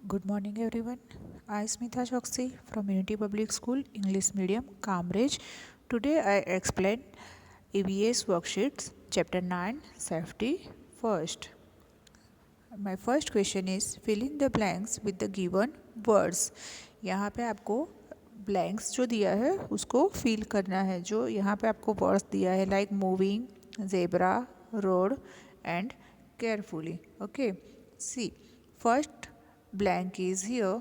Good morning, everyone. I am Smita Choksi from Unity Public School, English Medium, Cambridge. Today I explain EVS worksheets, Chapter 9, Safety First. My first question is fill in the blanks with the given words. यहाँ पे आपको blanks जो दिया है उसको fill करना है. जो यहाँ पे आपको words दिया है like moving, zebra, road and carefully. Okay. See, first blank is here.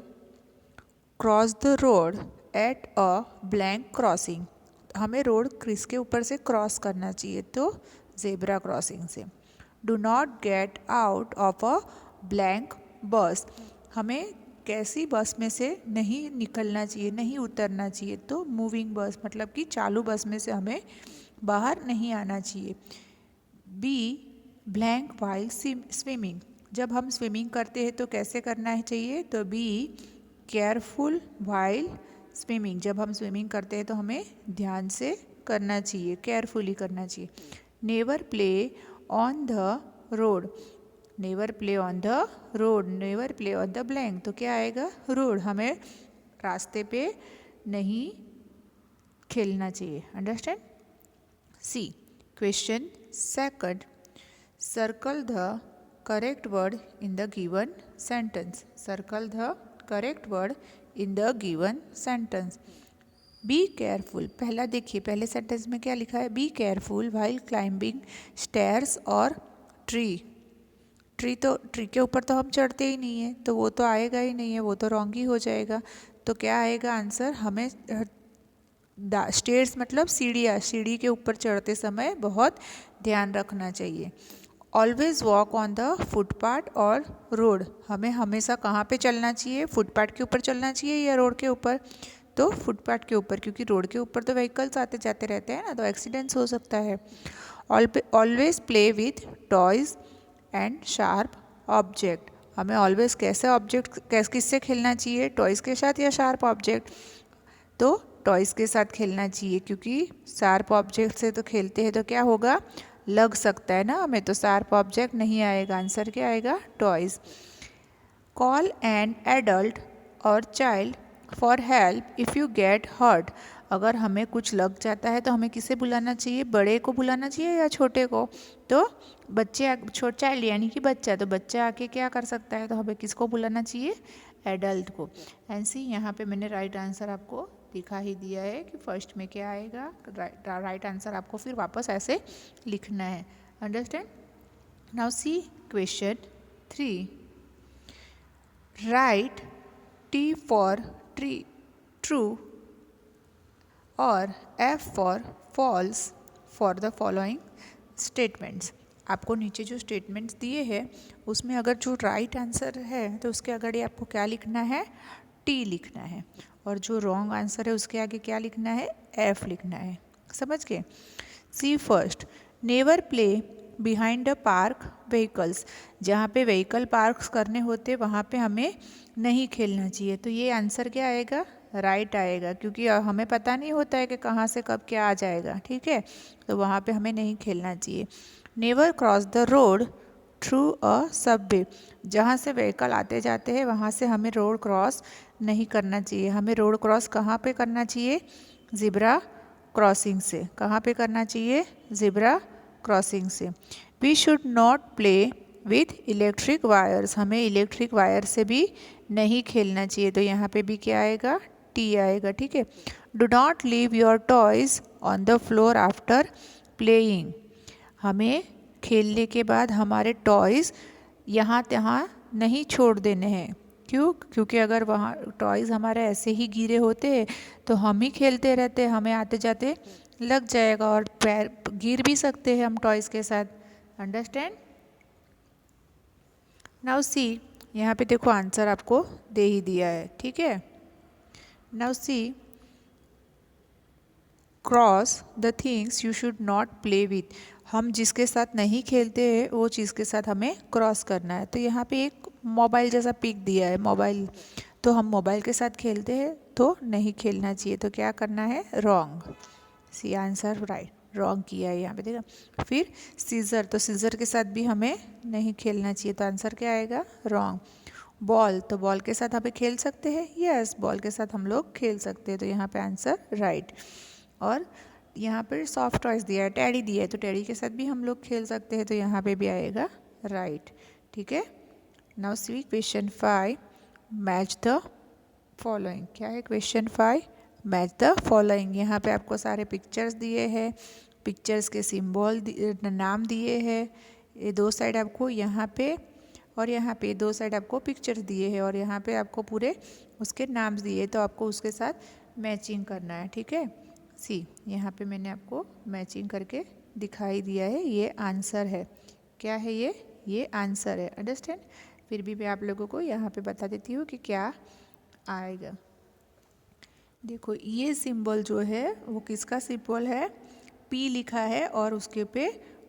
Cross the road at a blank crossing. हमें रोड किसके ऊपर से क्रॉस करना चाहिए तो जेब्रा क्रॉसिंग से. Do not get out of a blank बस. हमें कैसी बस में से नहीं निकलना चाहिए, नहीं उतरना चाहिए तो मूविंग बस मतलब कि चालू बस में से हमें बाहर नहीं आना चाहिए. B blank while swimming. जब हम स्विमिंग करते हैं तो कैसे करना चाहिए तो बी केयरफुल वाइल स्विमिंग. जब हम स्विमिंग करते हैं तो हमें ध्यान से करना चाहिए, केयरफुली करना चाहिए. Never play on the road. Never play on the road, never play on the blank. तो क्या आएगा रोड. हमें रास्ते पे नहीं खेलना चाहिए. Understand. C question second. Circle the correct word in the given sentence. Circle the correct word in the given sentence. Be careful. पहला देखिए, पहले सेंटेंस में क्या लिखा है. Be careful while climbing stairs or tree. Tree के ऊपर तो हम चढ़ते ही नहीं है तो वो तो आएगा ही नहीं है, वो तो रॉन्ग ही हो जाएगा. तो क्या आएगा आंसर. हमें स्टेयर्स मतलब सीढ़ियाँ, सीढ़ी के ऊपर चढ़ते समय बहुत ध्यान रखना चाहिए. Always walk on the footpath और रोड. हमें हमेशा कहाँ पे चलना चाहिए, फुटपाथ के ऊपर चलना चाहिए या रोड के ऊपर. तो फुटपाथ के ऊपर, क्योंकि रोड के ऊपर तो व्हीकल्स आते जाते रहते हैं ना, तो एक्सीडेंट्स हो सकता है. Always play with toys and sharp object. हमें ऑलवेज कैसे ऑब्जेक्ट किससे खेलना चाहिए, टॉयज़ के साथ या शार्प ऑब्जेक्ट. तो टॉयज़ के साथ खेलना चाहिए क्योंकि शार्प ऑब्जेक्ट से तो खेलते हैं तो क्या होगा, लग सकता है ना हमें, तो शार्प ऑब्जेक्ट नहीं आएगा. आंसर क्या आएगा toys. Call an adult or child for help if you get hurt. अगर हमें कुछ लग जाता है तो हमें किसे बुलाना चाहिए, बड़े को बुलाना चाहिए या छोटे को. तो बच्चे, चाइल्ड यानी कि बच्चा, तो बच्चा आके क्या कर सकता है तो हमें किसको बुलाना चाहिए, एडल्ट को. एंड सी यहाँ पे मैंने राइट आंसर आपको दिखा ही दिया है कि फर्स्ट में क्या आएगा. राइट आंसर आपको फिर वापस ऐसे लिखना है. Understand. Now see question 3. Right T for true और F for false for the following statements. आपको नीचे जो स्टेटमेंट्स दिए हैं उसमें अगर जो राइट आंसर है तो उसके आगे आपको क्या लिखना है, T लिखना है. और जो रॉन्ग आंसर है उसके आगे क्या लिखना है, F लिखना है. समझ गए. C first. Never play behind the park vehicles. जहाँ पे व्हीकल पार्क करने होते वहाँ पे हमें नहीं खेलना चाहिए. तो ये आंसर क्या आएगा, राइट आएगा, क्योंकि हमें पता नहीं होता है कि कहाँ से कब क्या आ जाएगा. ठीक है, तो वहाँ पे हमें नहीं खेलना चाहिए. Never cross the road through a Subway. जहाँ से व्हीकल आते जाते हैं वहाँ से हमें रोड क्रॉस नहीं करना चाहिए. हमें रोड क्रॉस कहाँ पे करना चाहिए, ज़ेब्रा क्रॉसिंग से. कहाँ पे करना चाहिए, ज़ेब्रा क्रॉसिंग से. We should not play with electric wires. हमें इलेक्ट्रिक वायर से भी नहीं खेलना चाहिए. तो यहाँ पे भी क्या आएगा, टी आएगा. ठीक है. Do not leave your toys on the floor after playing. हमें खेलने के बाद हमारे टॉयज़ यहाँ तहाँ नहीं छोड़ देने हैं. क्यों, क्योंकि अगर वहाँ टॉयज़ हमारे ऐसे ही गिरे होते हैं तो हम ही खेलते रहते, हमें आते जाते लग जाएगा और पैर गिर भी सकते हैं हम टॉयज़ के साथ. अंडरस्टैंड. नाउ सी, यहाँ पे देखो आंसर आपको दे ही दिया है. ठीक है. Now see, cross the things you should not play with. हम जिसके साथ नहीं खेलते हैं वो चीज़ के साथ हमें क्रॉस करना है. तो यहाँ पे एक मोबाइल जैसा पिक दिया है, मोबाइल. तो हम मोबाइल के साथ खेलते हैं तो नहीं खेलना चाहिए. तो क्या करना है, wrong. C answer right, wrong किया है यहाँ पे देखा. फिर सीज़र, तो सीज़र के साथ भी हमें नहीं खेलना चाहिए. तो आंसर क्या आएगा, रॉन्ग. बॉल, तो बॉल के साथ हमें खेल सकते हैं, यस बॉल के साथ हम लोग खेल सकते हैं, तो यहाँ पे आंसर राइट। और यहाँ पर सॉफ्ट टॉयज दिया है, टेडी दिया है, तो टेडी के साथ भी हम लोग खेल सकते हैं, तो यहाँ पे भी आएगा राइट। ठीक है, now see question 5, match the following. क्या है क्वेश्चन 5? Match the following. यहाँ पे आपको सारे पिक्चर्स दिए हैं, पिक्चर्स के सिंबल नाम दिए हैं, ये दो साइड आपको यहाँ पे और यहाँ पे दो साइड आपको पिक्चर्स दिए हैं और यहाँ पे आपको पूरे उसके नाम दिए, तो आपको उसके साथ मैचिंग करना है। ठीक है, सी यहाँ पे मैंने आपको मैचिंग करके दिखाई दिया है, ये आंसर है। क्या है ये आंसर है, अंडरस्टैंड। फिर भी मैं आप लोगों को यहाँ पे बता देती हूँ कि क्या आएगा। देखो ये सिंबल जो है वो किसका सिंबल है? पी लिखा है और उसके पे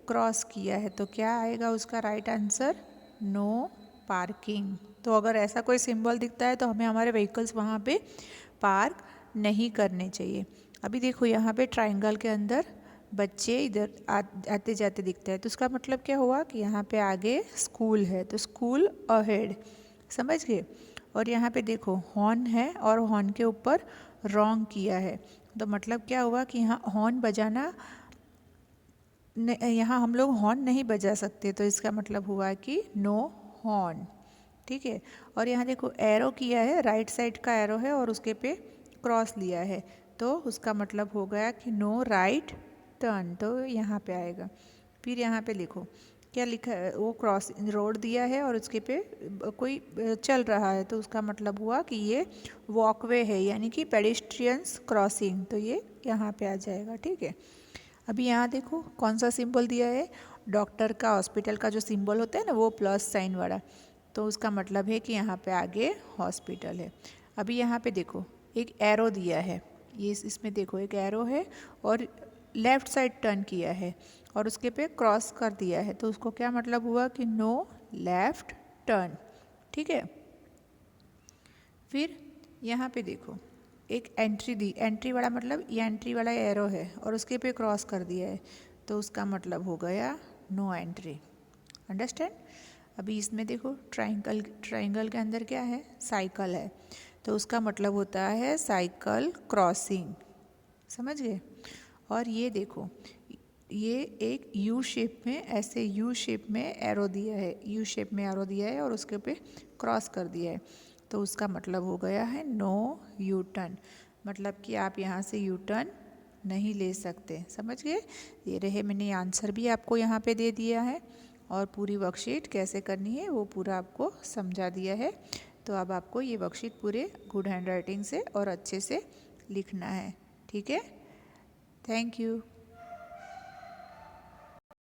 क्रॉस किया है, तो क्या आएगा उसका राइट आंसर? No parking. तो अगर ऐसा कोई सिंबल दिखता है तो हमें हमारे व्हीकल्स वहाँ पे पार्क नहीं करने चाहिए। अभी देखो यहाँ पे ट्रायंगल के अंदर बच्चे इधर आते जाते दिखते हैं, तो उसका मतलब क्या हुआ कि यहाँ पे आगे स्कूल है, तो स्कूल अहेड, समझ गए। और यहाँ पे देखो हॉर्न है और हॉर्न के ऊपर रॉन्ग किया है, तो मतलब क्या हुआ कि यहाँ हॉर्न बजाना, यहाँ हम लोग हॉर्न नहीं बजा सकते, तो इसका मतलब हुआ कि नो हॉर्न। ठीक है, और यहाँ देखो एरो किया है, राइट साइड का एरो है और उसके पे क्रॉस लिया है, तो उसका मतलब हो गया कि नो राइट टर्न, तो यहाँ पे आएगा। फिर यहाँ पे लिखो क्या लिखा है, वो क्रॉस रोड दिया है और उसके पे कोई चल रहा है, तो उसका मतलब हुआ कि ये वॉकवे है, यानी कि पेडिस्ट्रियंस क्रॉसिंग, तो ये यहाँ पे आ जाएगा। ठीक है, अभी यहाँ देखो कौन सा सिंबल दिया है, डॉक्टर का, हॉस्पिटल का जो सिंबल होता है ना वो प्लस साइन वाला, तो उसका मतलब है कि यहाँ पे आगे हॉस्पिटल है। अभी यहाँ पे देखो एक एरो दिया है, ये इसमें देखो एक एरो है और लेफ़्ट साइड टर्न किया है और उसके पे क्रॉस कर दिया है, तो उसको क्या मतलब हुआ कि नो लेफ़्ट टर्न। ठीक है, फिर यहाँ पे देखो एक एंट्री दी, एंट्री वाला मतलब ये एंट्री वाला एरो है और उसके पे क्रॉस कर दिया है, तो उसका मतलब हो गया नो एंट्री, अंडरस्टैंड। अभी इसमें देखो ट्रायंगल के अंदर क्या है, साइकिल है, तो उसका मतलब होता है साइकिल क्रॉसिंग, समझ गए। और ये देखो ये एक यू शेप में, ऐसे यू शेप में एरो दिया है, यू शेप में एरो दिया है और उसके पे क्रॉस कर दिया है, तो उसका मतलब हो गया है नो यू टर्न, मतलब कि आप यहाँ से यू टर्न नहीं ले सकते, समझ गए। ये रहे, मैंने आंसर भी आपको यहाँ पे दे दिया है और पूरी वर्कशीट कैसे करनी है वो पूरा आपको समझा दिया है। तो अब आपको ये वर्कशीट पूरे गुड हैंड राइटिंग से और अच्छे से लिखना है। ठीक है, थैंक यू।